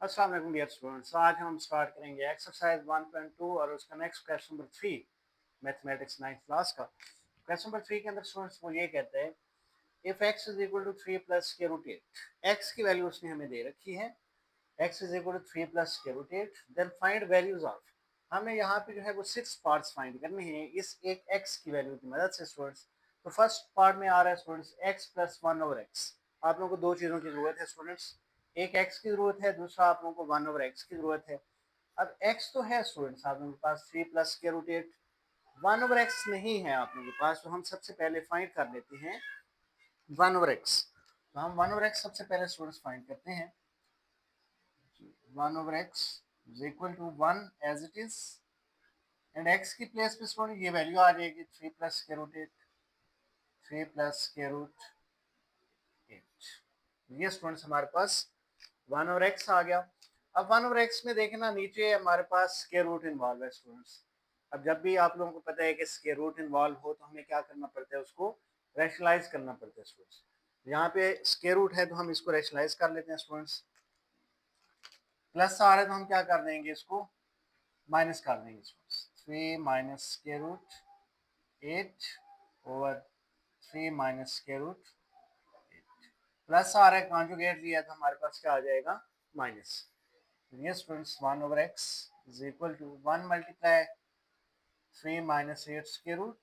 अस्सलाम वालेकुम dear students. आज हम स्टार्ट करेंगे एक्सरसाइज 1.2 और उसका next question number 3 mathematics 9th class का। क्वेश्चन नंबर 3 के अंदर स्टूडेंट्स वो ये कहते हैं if x is equal to 3 plus square root 8, x की वैल्यू उसने हमें दे रखी है, x is equal to 3 plus square root 8, then find values of. हमें यहाँ पे जो है वो 6 पार्ट्स फाइंड करने हैं इस एक x की वैल्यू की मदद से स्टूडेंट्स। तो फर्स्ट पार्ट में आ रहा है students x plus 1 over x। आप लोगों को दो चीज़ों की जरूरत है स्टूडेंट्स, एक x की जरूरत है, दूसरा आप लोगों को 1 ओवर x की जरूरत है। अब x तो है स्टूडेंट्स आप लोगों के पास 3 plus square root 8, 1 over x नहीं है आप लोगों के पास, तो हम सबसे पहले फाइंड कर लेते हैं 1 ओवर x। तो हम 1 ओवर x सबसे पहले स्टूडेंट्स फाइंड करते हैं। 1 over x is equal to 1 as it is, and x की प्लेस पे स्टूडेंट ये वैल्यू आ जाएगी 3 plus square root 8, 3 plus square root 8। ये स्टूडेंट्स हमारे पास 1 ओवर x आ गया। अब 1 ओवर x में देखना नीचे हमारे पास स्क्वायर रूट इन्वॉल्व है स्टूडेंट्स। अब जब भी आप लोगों को पता है कि स्क्वायर रूट इन्वॉल्व हो तो हमें क्या करना पड़ता है, उसको रैशनलाइज करना पड़ता है स्टूडेंट्स। यहाँ पे स्क्वायर रूट है तो हम इसको रैशनलाइज कर लेते हैं स्टूडेंट्स। प्लस आ रहा है तो हम क्या कर देंगे, इसको माइनस कर देंगे students. 3 minus square root 8 over 3 minus square root 8। Plus आ रहा है, कॉन्जुगेट लिया तो हमारे पास क्या आ जाएगा, माइनस। ये students 1 over x is equal to 1 multiply 3 minus 8 square root,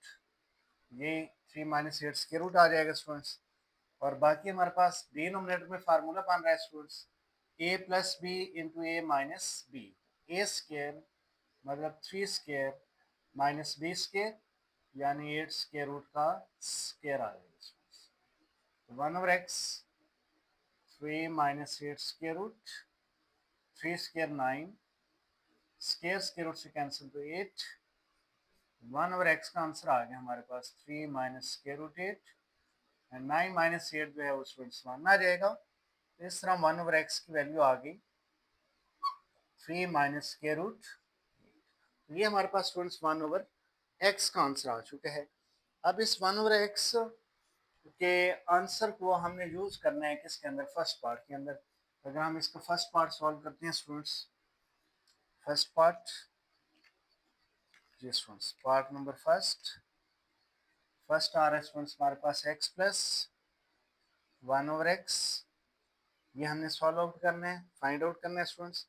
ये 3 माइनस 8 स्क्वायर रूट आ जाएगा स्टूडेंट्स। और बाकी हमारे पास डिनोमिनेटर में फार्मूला बन रहा है students, a plus b into a minus b. A square मतलब 3 स्क्वायर माइनस बी स्क्वायर यानी 8 स्क्वायर रूट का स्क्वायर आ जाएगा students. 1 over x 3 minus 8 square root, 3 square 9, square square root से कैंसिल तो 8। 1 ओवर x का आंसर आ गया हमारे पास 3 minus square root 8, and 9 minus 8 जो है वो स्टूडेंट्स 1 आ जाएगा। तो इस तरह 1 ओवर x की वैल्यू आ गई 3 माइनस स्क्वायर रूट। ये हमारे पास स्टूडेंट्स 1 ओवर x का आंसर आ चुका है। अब इस 1 ओवर x के आंसर को हमने यूज करना है किसके अंदर, फर्स्ट पार्ट के अंदर। अगर हम इसका फर्स्ट पार्ट सॉल्व करते हैं स्टूडेंट्स, फर्स्ट पार्ट, जी स्टूडेंट्स पार्ट नंबर फर्स्ट आ रहा है स्टूडेंट्स हमारे पास x प्लस 1 ओवर x। ये हमने सॉल्व आउट करना है, फाइंड आउट करना है स्टूडेंट्स।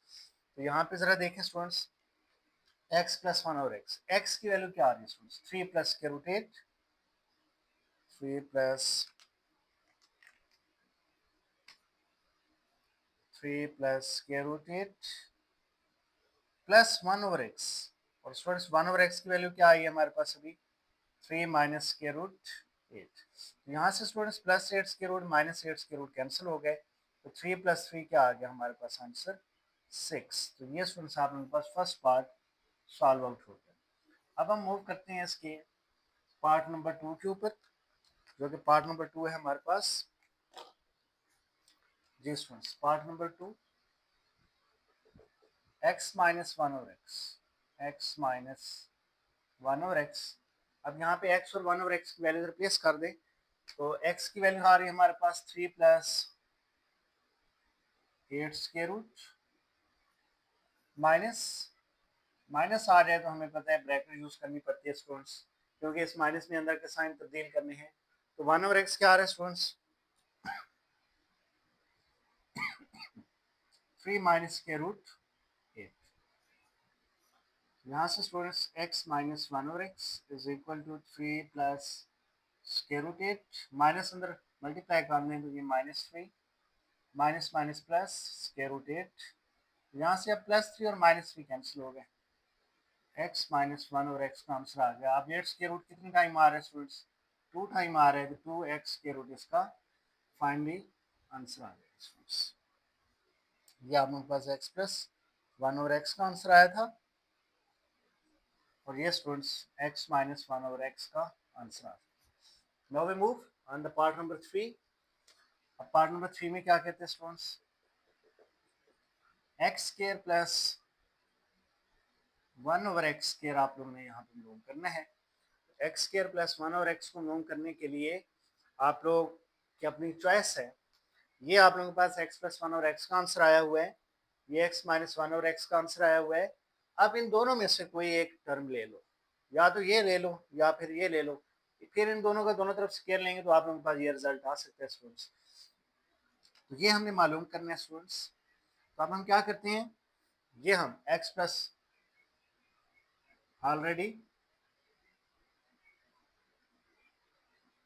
तो यहाँ पे जरा देखें students, x plus 1 over x की वैल्यू क्या आ रही है students, 3 plus square root 8, 3 plus 3 plus square root 8 plus 1 over x। और स्टूडेंट्स 1 ओवर x की वैल्यू क्या आई है हमारे पास अभी, 3 माइनस स्क्वायर रूट 8। यहाँ से students plus 8 square root minus 8 square root cancel हो गए, तो 3 प्लस 3 क्या आ गया हमारे पास आंसर 6। तो ये स्टूडेंट्स आप लोगों के पास फर्स्ट पार्ट सॉल्व आउट हो गया। अब हम मूव करते हैं इसके पार्ट नंबर 2 के ऊपर, जो कि पार्ट नंबर 2 है हमारे पास। जी students part number 2, x minus 1 over x minus 1 over x। अब यहाँ पे x और 1 ओवर x की वैल्यू रिप्लेस कर दें, तो x की वैल्यू आ रही है हमारे पास 3 plus 8 square root, minus minus आ जाए तो हमें पता है ब्रैकेट यूज करनी पड़ती है स्टूडेंट्स, क्योंकि इस माइनस में अंदर के साइन तब्दील करने हैं। तो 1 ओवर x क्या आ रहा है स्टूडेंट्स, 3 माइनस स्क्वायर रूट 8। यहाँ से students x minus 1 over x is equal to 3 plus square root 8, minus अंदर मल्टीप्लाई कर दें तो ये minus 3, minus minus plus square root 8। यहाँ से अब प्लस 3 और माइनस 3 कैंसिल हो गए, x माइनस 1 और x का आंसर आ गया। अब 8 स्क्वायर रूट कितने टाइम आ रहा है स्टूडेंट्स, 2 टाइम आ रहा है, तो 2x स्क्वायर रूट इसका फाइनली आंसर आ गया स्टूडेंट्स। ये आप लोगों के पास x प्लस 1 और x का आंसर आया था, और ये स्टूडेंट्स x माइनस 1 और x का आंसर आ गया। Now we move on the part number 3। अब पार्ट नंबर 3 में क्या कहते हैं students, x square plus 1 over x square आप लोगों ने यहाँ पे मूव करना है। X square plus 1 over x को मूव करने के लिए आप लोग की अपनी चॉइस है। ये आप लोगों के पास एक्स प्लस 1 और एक्स का आंसर आया हुआ है, ये x माइनस वन और x का आंसर आया हुआ है। अब इन दोनों में से कोई एक टर्म ले लो, या तो ये ले लो या फिर ये ले लो, फिर इन दोनों का दोनों तरफ स्केयर लेंगे तो आप लोगों के पास ये रिजल्ट आ सकता है स्टूडेंट्स। तो ये हमने मालूम करना है स्टूडेंट्स। तो अब हम क्या करते हैं, ये हम x plus already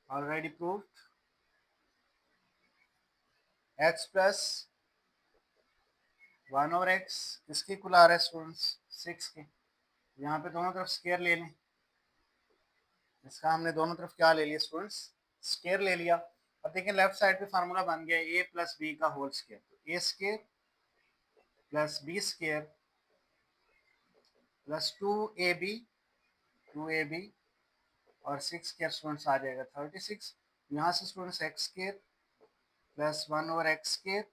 proved x plus one और x किसके इक्वल आ रहा है स्टूडेंट्स, 6 के। यहाँ पे दोनों तरफ स्केयर ले लें, इसका हमने दोनों तरफ क्या ले लिया स्टूडेंट्स, स्केयर ले लिया। अब देखें लेफ्ट साइड पे फार्मूला बन गया a प्लस बी का होल स्केयर, तो a square plus b square plus 2ab और 6 स्केयर स्टूडेंट्स आ जाएगा 36। यहाँ से students x square plus 1 over x square,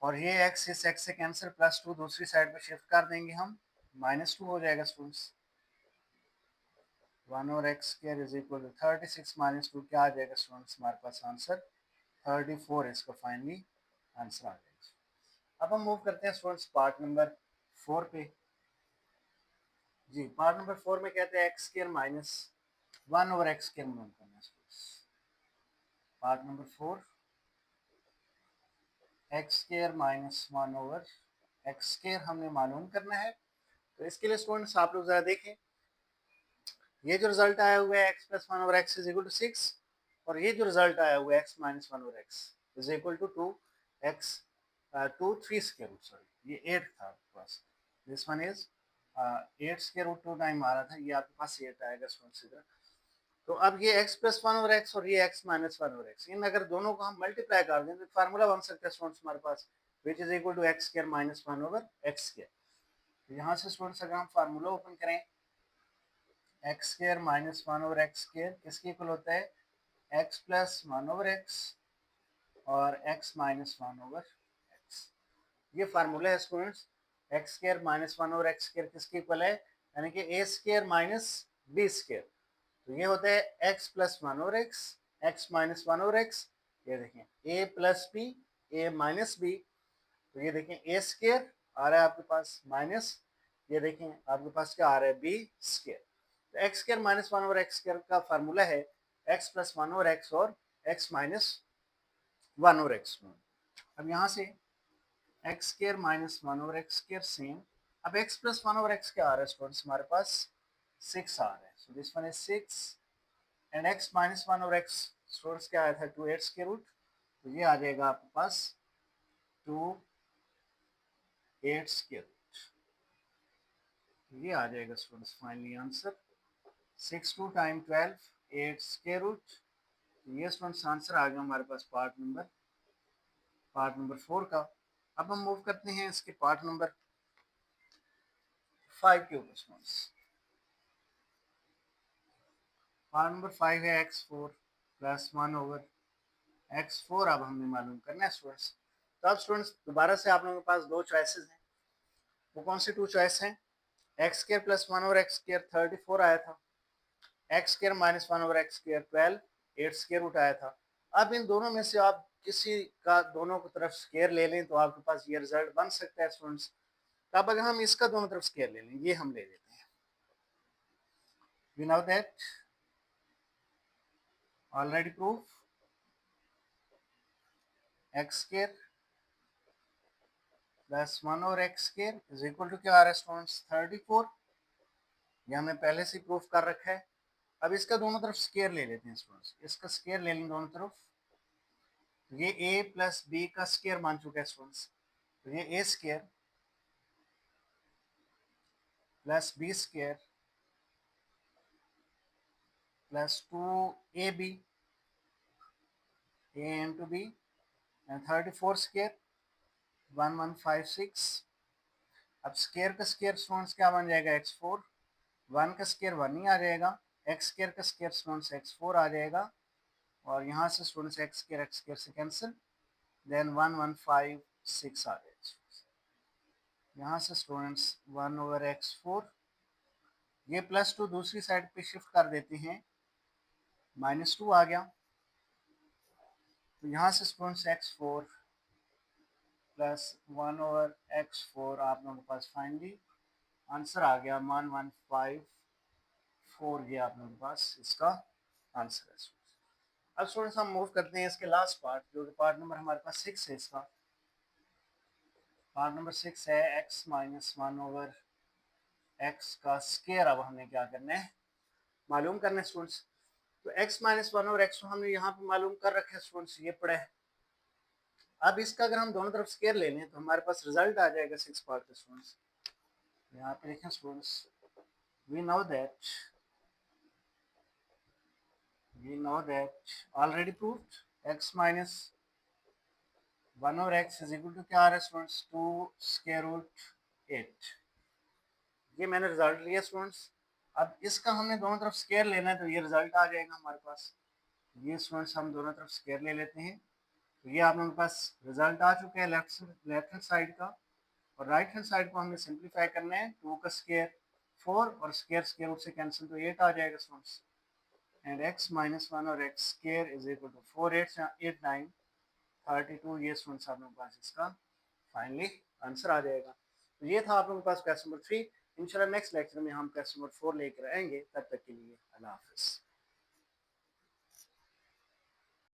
और ये x इस x से कैंसिल, प्लस 2 दूसरी साइड पे शिफ्ट कर देंगे हम, -2 हो जाएगा स्टूडेंट्स। 1 और x square is equal to 36 -2 क्या आ जाएगा स्टूडेंट्स, हमारे पास आंसर 34 इसका फाइनली आंसर आ जाएगा। अब हम मूव करते हैं स्टूडेंट्स पार्ट नंबर 4 पे। जी पार्ट नंबर 4 में कहते हैं x square minus 1 over x square move करना है students. Part number 4 x square minus 1 over x square हमने मालूम करना है। तो इसके लिए स्टूडेंट्स आप लोग जरा देखें, ये जो रिजल्ट आया हुआ है x plus 1 over x is equal to 6, और ये जो रिजल्ट आया हुआ है x minus 1 over x is equal to 2x 3 square root, sorry ये 8 था आपके पास, this one is 8 square root 2 time आ रहा था, ये आपके पास 8 आएगा स्टूडेंट्स इधर। तो अब ये x प्लस 1 ओवर x और ये x माइनस 1 ओवर x, इन अगर दोनों को हम मल्टीप्लाई कर दें तो फार्मूला बन सकता है स्टूडेंट्स हमारे पास, which is equal to x square minus 1 over x square. यहाँ से स्टूडेंट्स अगर हम फार्मूला ओपन करें, X square minus 1 over x square किसके इक्वल होता है, x प्लस 1 ओवर x और x माइनस 1 ओवर x। ये फार्मूला है students, x square minus 1 over x square किसके इक्वल है, यानी कि a square minus b square. तो ये होता है x plus 1 over x, x minus 1 over x, ये देखें a plus b, a minus b, तो ये देखें a स्क्वायर आ रहा है आपके पास माइनस, ये देखें आपके पास क्या आ रहा है b स्क्वायर। तो x square minus 1 over x square का फार्मूला है x प्लस 1 ओवर x और x माइनस 1 ओवर x। अब यहाँ से x square minus 1 over x square same, अब x प्लस 1 ओवर x क्या आ रहा है स्टूडेंट्स, हमारे पास 6 आ रहा है, so this one is 6 and x minus 1 over x students क्या आया था 2 8 स्क्वायर रूट, तो ये आ जाएगा आपके पास 2 8 स्क्वायर रूट, ये आ जाएगा students finally answer 6 2 time 12 8 square root. ये स्टूडेंट्स आंसर आ गया हमारे पास पार्ट नंबर 4 का। अब हम मूव करते हैं इसके पार्ट नंबर 5 के ऊपर स्टूडेंट्स। पार्ट नंबर 5 है x4 प्लस 1 ओवर x4, अब हमने मालूम करना है स्टूडेंट्स। तो अब स्टूडेंट्स दोबारा से आप लोगों के पास दो चॉइसेस हैं, वो कौन सी टू चॉइस हैं, x square plus 1 over x square 34 आया था, x square minus 1 over x square 12 8 square root आया था। अब इन दोनों में से आप किसी का दोनों की तरफ स्क्वायर ले लें तो आपके पास ये रिजल्ट बन सकता है स्टूडेंट्स। तो अब अगर हम इसका दोनों तरफ स्क्वायर ले लें, ये हम ले लेते हैं, we know that already proof x square plus 1 और x square is equal to क्या आ रहा है स्टूडेंट्स 34, ये हमने पहले से प्रूफ कर रखा है। अब इसका दोनों तरफ स्क्वायर ले लेते हैं स्टूडेंट्स, इसका स्क्वायर ले लें दोनों तरफ, ये a प्लस बी का स्क्वायर मान चुका है स्टूडेंट्स, तो ये a square plus B square plus 2ab a into b and 34 square 1156। अब स्क्वायर का स्क्वायर स्टूडेंट्स क्या बन जाएगा x4, 1 का स्क्वायर 1 ही आ जाएगा, x स्क्वायर का स्क्वायर स्टूडेंट्स x4 आ जाएगा, और यहाँ से स्टूडेंट्स x स्क्वायर से कैंसिल, देन 1156 आ जाएगा। यहाँ से स्टूडेंट्स 1 ओवर x4, ये प्लस 2 दूसरी साइड पे शिफ्ट कर देते हैं, -2 आ गया, तो यहाँ से स्टूडेंट्स x4 प्लस 1/x4 आप लोगों के पास फाइनली आंसर आ गया 1154। ये आप लोगों के पास इसका आंसर है। अब स्टूडेंट्स हम मूव करते हैं इसके लास्ट पार्ट, जो कि पार्ट नंबर हमारे पास 6 है। इसका पार्ट नंबर 6 है x माइनस 1/x का स्केयर। अब हमें क्या करना है, मालूम करना है स्टूडेंट्स। तो x माइनस 1/x को हमने यहाँ पे मालूम कर रखा है स्टूडेंट्स, ये पढ़े। अब इसका अगर हम दोनों तरफ स्केयर ले लें तो हमारे पास रिजल्ट आ जाएगा 6 पार्ट का स्टूडेंट्स। यहाँ पे देखें students, we know that already proved x minus 1/x is equal to क्या आ रहा है स्टूडेंट्स, 2 स्क्वायर रूट 8। ये मैंने रिजल्ट लिया स्टूडेंट्स। अब इसका हमने दोनों तरफ स्क्वायर लेना है तो ये रिजल्ट आ जाएगा हमारे पास। ये स्टूडेंट्स हम दोनों तरफ स्क्वायर ले लेते हैं तो ये आप लोगों के पास रिजल्ट आ चुका है लेफ्ट हैंड साइड का। और राइट हैंड साइड को हमने सिंप्लीफाई करना है, 2 का स्क्वायर 4 और स्क्वायर स्क्वायर रूट से कैंसिल तो 8 आ जाएगा स्टूडेंट्स। एंड x माइनस 1 और x square is equal to 4 8 8 9 32। ये स्टूडेंट्स आप लोगों के पास इसका फाइनली आंसर आ जाएगा। तो ये था आप लोगों के पास क्वेश्चन नंबर 3। इंशाल्लाह नेक्स्ट लेक्चर में हम क्वेश्चन नंबर 4 लेकर आएंगे। तब तक के लिए अल्लाह हाफिज़।